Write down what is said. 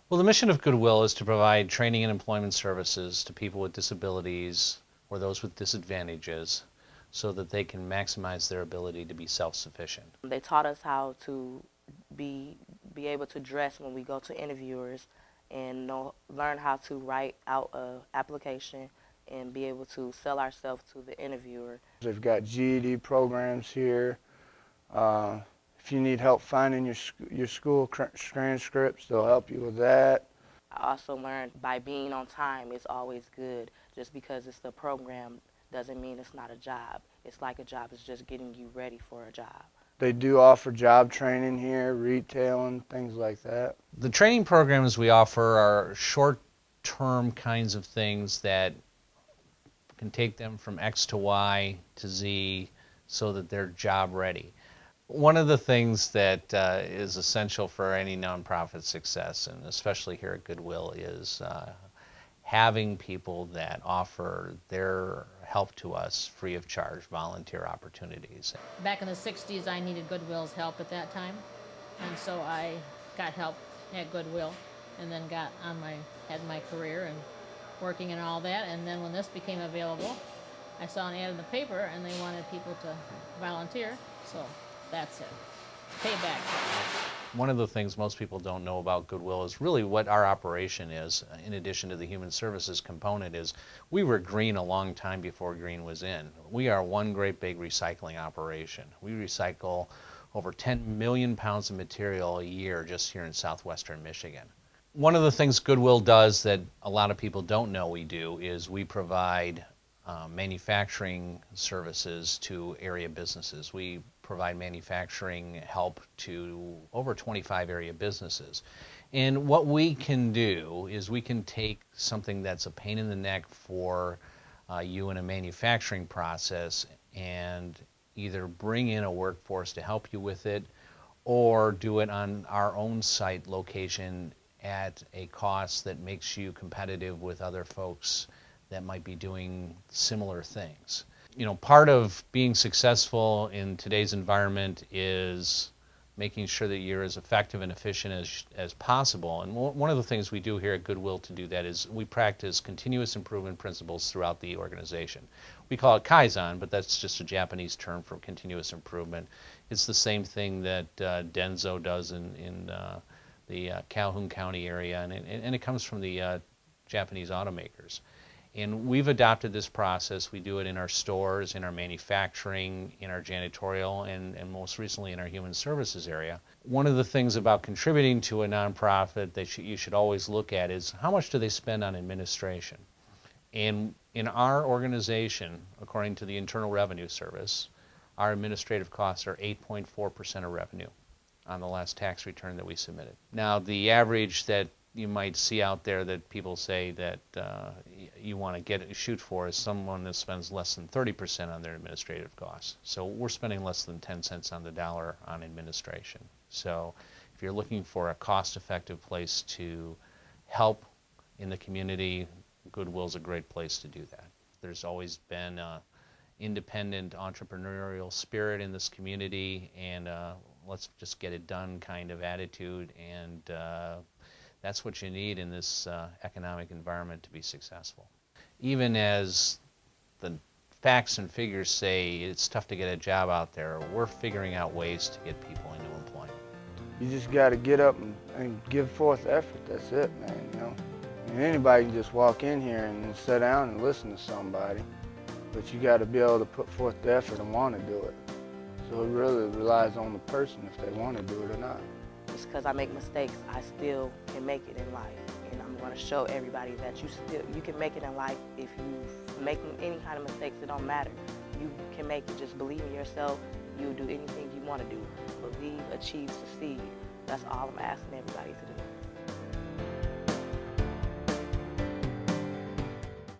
Well, the mission of Goodwill is to provide training and employment services to people with disabilities or those with disadvantages so that they can maximize their ability to be self-sufficient. They taught us how to be able to dress when we go to interviewers and learn how to write out an application and be able to sell ourselves to the interviewer. They've got GED programs here. If you need help finding your school transcripts, they'll help you with that. I also learned by being on time is always good. Just because it's a program doesn't mean it's not a job. It's like a job, it's just getting you ready for a job. They do offer job training here, retailing, things like that. The training programs we offer are short-term kinds of things that can take them from X to Y to Z so that they're job ready. One of the things that is essential for any nonprofit success, and especially here at Goodwill, is having people that offer their help to us free of charge, volunteer opportunities. Back in the 60s, I needed Goodwill's help at that time, and so I got help at Goodwill, and then had my career and working and all that, and then when this became available, I saw an ad in the paper, and they wanted people to volunteer, so that's it. Payback. One of the things most people don't know about Goodwill is really what our operation is, in addition to the human services component, is we were green a long time before green was in. We are one great big recycling operation. We recycle over 10 million pounds of material a year just here in southwestern Michigan. One of the things Goodwill does that a lot of people don't know we do is we provide manufacturing services to area businesses. We provide manufacturing help to over 25 area businesses. And what we can do is we can take something that's a pain in the neck for you in a manufacturing process and either bring in a workforce to help you with it or do it on our own site location at a cost that makes you competitive with other folks that might be doing similar things. You know, part of being successful in today's environment is making sure that you're as effective and efficient as possible. And one of the things we do here at Goodwill to do that is we practice continuous improvement principles throughout the organization. We call it Kaizen, but that's just a Japanese term for continuous improvement. It's the same thing that Denso does in the Calhoun County area, and it comes from the Japanese automakers. And we've adopted this process. We do it in our stores, in our manufacturing, in our janitorial, and most recently in our human services area. One of the things about contributing to a nonprofit that you should always look at is how much do they spend on administration? And in our organization, according to the Internal Revenue Service, our administrative costs are 8.4% of revenue on the last tax return that we submitted. Now, the average that you might see out there that people say that you want to shoot for is someone that spends less than 30% on their administrative costs. So we're spending less than 10 cents on the dollar on administration. So if you're looking for a cost-effective place to help in the community, Goodwill's a great place to do that. There's always been independent entrepreneurial spirit in this community, and let's just get it done kind of attitude, and that's what you need in this economic environment to be successful. Even as the facts and figures say it's tough to get a job out there, we're figuring out ways to get people into employment. You just got to get up and give forth effort. That's it, man. You know, I mean, anybody can just walk in here and sit down and listen to somebody, but you got to be able to put forth the effort and want to do it. So it really relies on the person if they want to do it or not. Just because I make mistakes, I still can make it in life. And I'm going to show everybody that you can make it in life. If you make any kind of mistakes, it don't matter. You can make it. Just believe in yourself. You'll do anything you want to do. Believe, achieve, succeed. That's all I'm asking everybody to do.